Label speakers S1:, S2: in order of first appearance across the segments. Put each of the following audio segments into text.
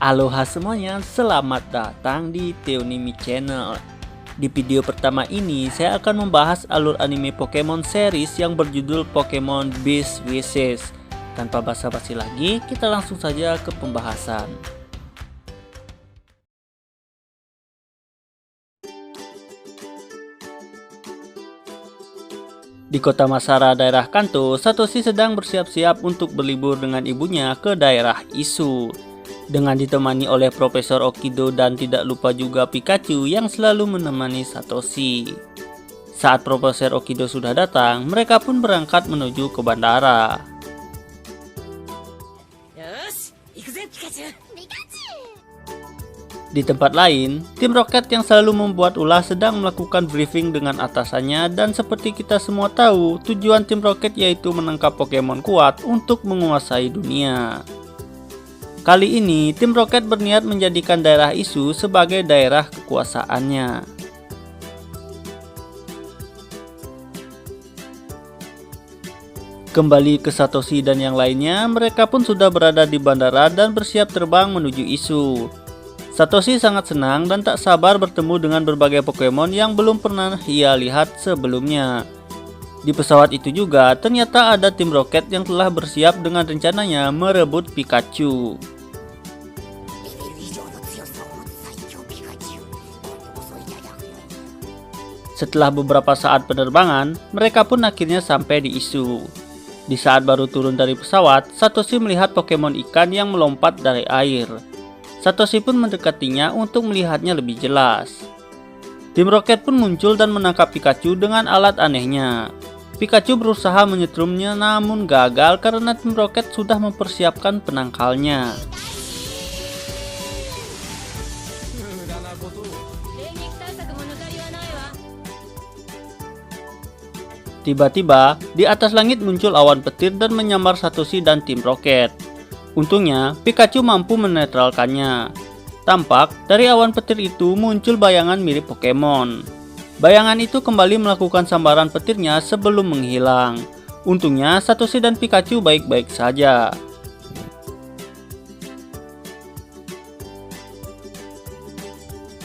S1: Aloha semuanya, selamat datang di Teonimi Channel. Di video pertama ini, saya akan membahas alur anime Pokemon series yang berjudul Pokemon Beast Wishes. Tanpa basa-basi lagi, kita langsung saja ke pembahasan. Di kota Masara, daerah Kanto, Satoshi sedang bersiap-siap untuk berlibur dengan ibunya ke daerah Isu. Dengan ditemani oleh Profesor Okido dan tidak lupa juga Pikachu yang selalu menemani Satoshi. Saat Profesor Okido sudah datang, mereka pun berangkat menuju ke bandara. Di tempat lain, tim Rocket yang selalu membuat ulah sedang melakukan briefing dengan atasannya, dan seperti kita semua tahu, tujuan tim Rocket yaitu menangkap Pokemon kuat untuk menguasai dunia. Kali ini, tim Rocket berniat menjadikan daerah Isu sebagai daerah kekuasaannya. Kembali ke Satoshi dan yang lainnya, mereka pun sudah berada di bandara dan bersiap terbang menuju Isu. Satoshi sangat senang dan tak sabar bertemu dengan berbagai Pokemon yang belum pernah ia lihat sebelumnya. Di pesawat itu juga, ternyata ada tim Rocket yang telah bersiap dengan rencananya merebut Pikachu. Setelah beberapa saat penerbangan, mereka pun akhirnya sampai di Isu. Di saat baru turun dari pesawat, Satoshi melihat Pokemon ikan yang melompat dari air. Satoshi pun mendekatinya untuk melihatnya lebih jelas. Tim Rocket pun muncul dan menangkap Pikachu dengan alat anehnya. Pikachu berusaha menyetrumnya namun gagal karena tim Rocket sudah mempersiapkan penangkalnya. Tiba-tiba, di atas langit muncul awan petir dan menyambar Satoshi dan tim Rocket. Untungnya, Pikachu mampu menetralkannya. Tampak, dari awan petir itu muncul bayangan mirip Pokemon. Bayangan itu kembali melakukan sambaran petirnya sebelum menghilang. Untungnya, Satoshi dan Pikachu baik-baik saja.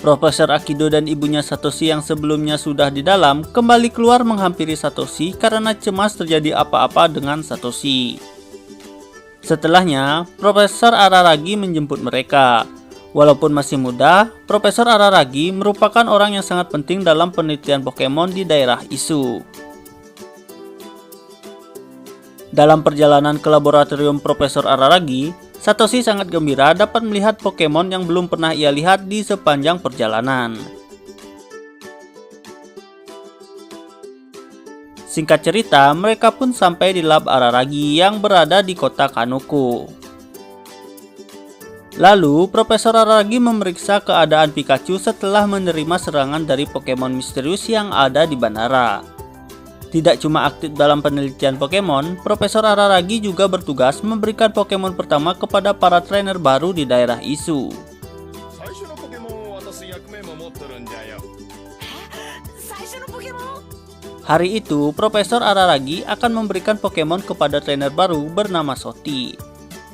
S1: Profesor Akido dan ibunya Satoshi yang sebelumnya sudah di dalam kembali keluar menghampiri Satoshi karena cemas terjadi apa-apa dengan Satoshi. Setelahnya, Profesor Araragi menjemput mereka. Walaupun masih muda, Profesor Araragi merupakan orang yang sangat penting dalam penelitian Pokemon di daerah Isu. Dalam perjalanan ke laboratorium Profesor Araragi, Satoshi sangat gembira dapat melihat Pokemon yang belum pernah ia lihat di sepanjang perjalanan. Singkat cerita, mereka pun sampai di lab Araragi yang berada di kota Kanoko. Lalu, Profesor Araragi memeriksa keadaan Pikachu setelah menerima serangan dari Pokemon misterius yang ada di bandara. Tidak cuma aktif dalam penelitian Pokemon, Profesor Araragi juga bertugas memberikan Pokemon pertama kepada para trainer baru di daerah Isu. Hari itu, Profesor Araragi akan memberikan Pokemon kepada trainer baru bernama Soti.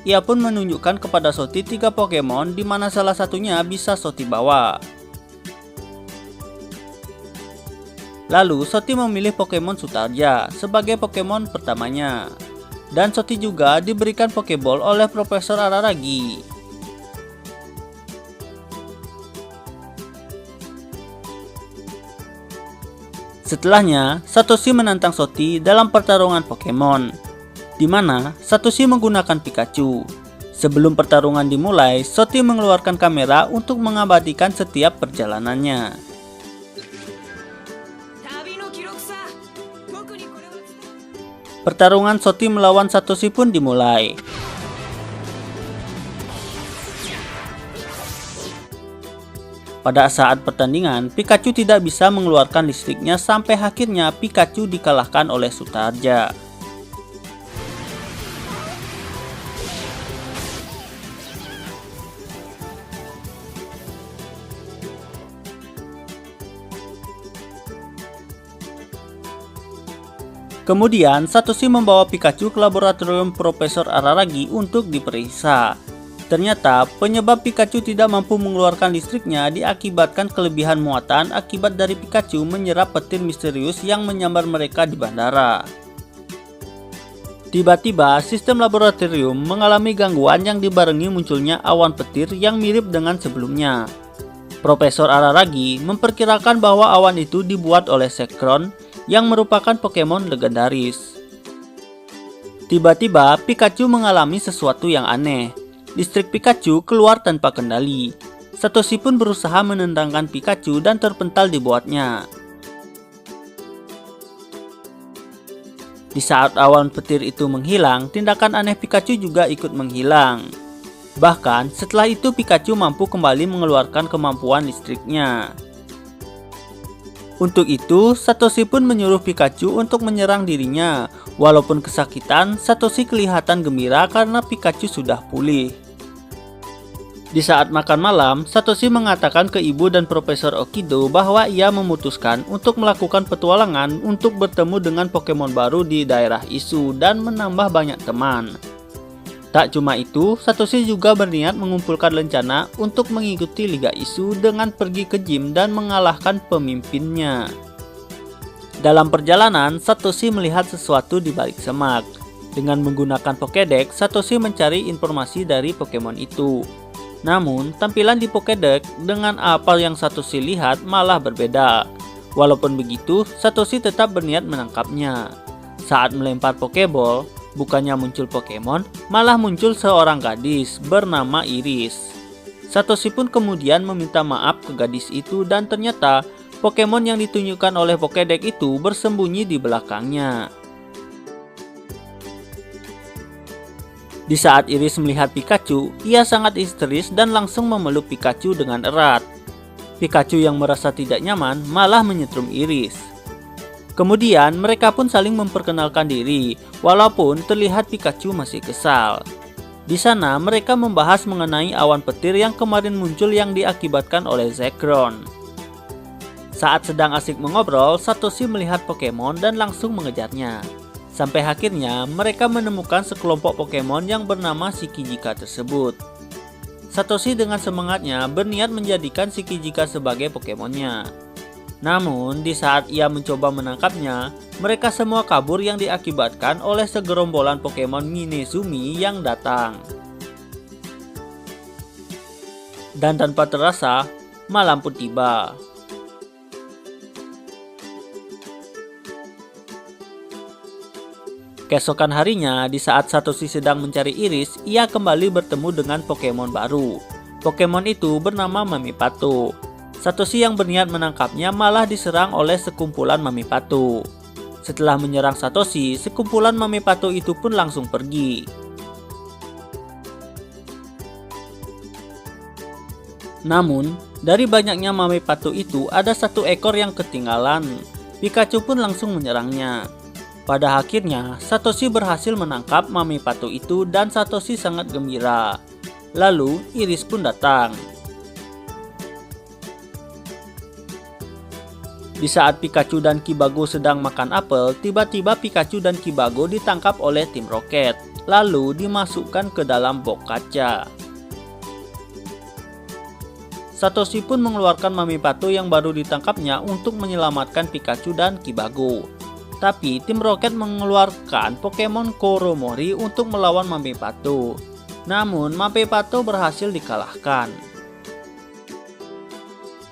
S1: Ia pun menunjukkan kepada Soti 3 Pokemon di mana salah satunya bisa Soti bawa. Lalu, Soti memilih Pokemon Sutarja sebagai Pokemon pertamanya. Dan Soti juga diberikan Pokeball oleh Profesor Araragi. Setelahnya, Satoshi menantang Soti dalam pertarungan Pokemon, di mana Satoshi menggunakan Pikachu. Sebelum pertarungan dimulai, Soti mengeluarkan kamera untuk mengabadikan setiap perjalanannya. Pertarungan Soti melawan Satoshi pun dimulai. Pada saat pertandingan, Pikachu tidak bisa mengeluarkan listriknya sampai akhirnya Pikachu dikalahkan oleh Sutarja. Kemudian, Satoshi membawa Pikachu ke laboratorium Profesor Araragi untuk diperiksa. Ternyata penyebab Pikachu tidak mampu mengeluarkan listriknya diakibatkan kelebihan muatan akibat dari Pikachu menyerap petir misterius yang menyambar mereka di bandara. Tiba-tiba sistem laboratorium mengalami gangguan yang dibarengi munculnya awan petir yang mirip dengan sebelumnya. Profesor Araragi memperkirakan bahwa awan itu dibuat oleh Zekrom yang merupakan Pokemon legendaris. Tiba-tiba Pikachu mengalami sesuatu yang aneh. Listrik Pikachu keluar tanpa kendali. Satoshi pun berusaha menendangkan Pikachu dan terpental di buatnya. Di saat awan petir itu menghilang, tindakan aneh Pikachu juga ikut menghilang. Bahkan setelah itu Pikachu mampu kembali mengeluarkan kemampuan listriknya. Untuk itu, Satoshi pun menyuruh Pikachu untuk menyerang dirinya. Walaupun kesakitan, Satoshi kelihatan gembira karena Pikachu sudah pulih. Di saat makan malam, Satoshi mengatakan ke ibu dan Profesor Okido bahwa ia memutuskan untuk melakukan petualangan untuk bertemu dengan Pokemon baru di daerah Isu dan menambah banyak teman. Tak cuma itu, Satoshi juga berniat mengumpulkan rencana untuk mengikuti Liga Isu dengan pergi ke gym dan mengalahkan pemimpinnya. Dalam perjalanan, Satoshi melihat sesuatu di balik semak. Dengan menggunakan Pokédex, Satoshi mencari informasi dari Pokemon itu. Namun, tampilan di Pokédex dengan apa yang Satoshi lihat malah berbeda. Walaupun begitu, Satoshi tetap berniat menangkapnya. Saat melempar Pokéball, bukannya muncul Pokemon, malah muncul seorang gadis bernama Iris. Satoshi pun kemudian meminta maaf ke gadis itu dan ternyata Pokemon yang ditunjukkan oleh Pokédex itu bersembunyi di belakangnya. Di saat Iris melihat Pikachu, ia sangat histeris dan langsung memeluk Pikachu dengan erat. Pikachu yang merasa tidak nyaman malah menyetrum Iris. Kemudian mereka pun saling memperkenalkan diri, walaupun terlihat Pikachu masih kesal. Di sana mereka membahas mengenai awan petir yang kemarin muncul yang diakibatkan oleh Zekrom. Saat sedang asik mengobrol, Satoshi melihat Pokemon dan langsung mengejarnya. Sampai akhirnya mereka menemukan sekelompok Pokemon yang bernama Shikijika tersebut. Satoshi dengan semangatnya berniat menjadikan Shikijika sebagai Pokemonnya. Namun di saat ia mencoba menangkapnya, mereka semua kabur yang diakibatkan oleh segerombolan Pokemon Minezumi yang datang. Dan tanpa terasa, malam pun tiba. Keesokan harinya, di saat Satoshi sedang mencari Iris, ia kembali bertemu dengan Pokemon baru. Pokemon itu bernama Mamipato. Satoshi yang berniat menangkapnya malah diserang oleh sekumpulan Mamipato. Setelah menyerang Satoshi, sekumpulan Mamipato itu pun langsung pergi. Namun, dari banyaknya Mamipato itu ada satu ekor yang ketinggalan. Pikachu pun langsung menyerangnya. Pada akhirnya, Satoshi berhasil menangkap Mamipato itu dan Satoshi sangat gembira. Lalu, Iris pun datang. Di saat Pikachu dan Kibago sedang makan apel, tiba-tiba Pikachu dan Kibago ditangkap oleh tim Rocket, lalu dimasukkan ke dalam box kaca. Satoshi pun mengeluarkan Mamipato yang baru ditangkapnya untuk menyelamatkan Pikachu dan Kibago. Tapi tim Rocket mengeluarkan Pokemon Koromori untuk melawan Mamipato. Namun Mamipato berhasil dikalahkan.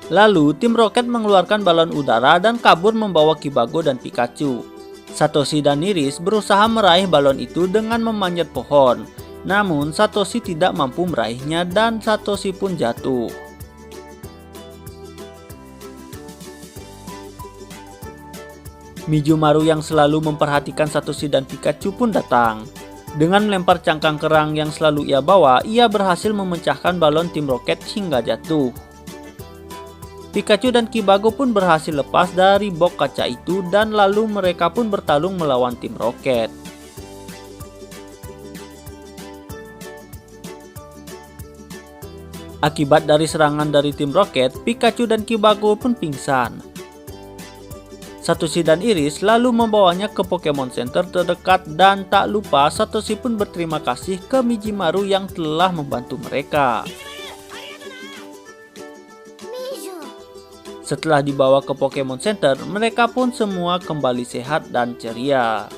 S1: Lalu tim Rocket mengeluarkan balon udara dan kabur membawa Kibago dan Pikachu. Satoshi dan Iris berusaha meraih balon itu dengan memanjat pohon. Namun Satoshi tidak mampu meraihnya dan Satoshi pun jatuh. Mijumaru yang selalu memperhatikan Satoshi dan Pikachu pun datang. Dengan melempar cangkang kerang yang selalu ia bawa, ia berhasil memecahkan balon tim Rocket hingga jatuh. Pikachu dan Kibago pun berhasil lepas dari box kaca itu dan lalu mereka pun bertarung melawan tim Rocket. Akibat dari serangan dari tim Rocket, Pikachu dan Kibago pun pingsan. Satoshi dan Iris lalu membawanya ke Pokemon Center terdekat dan tak lupa Satoshi pun berterima kasih ke Mijimaru yang telah membantu mereka. Setelah dibawa ke Pokemon Center, mereka pun semua kembali sehat dan ceria.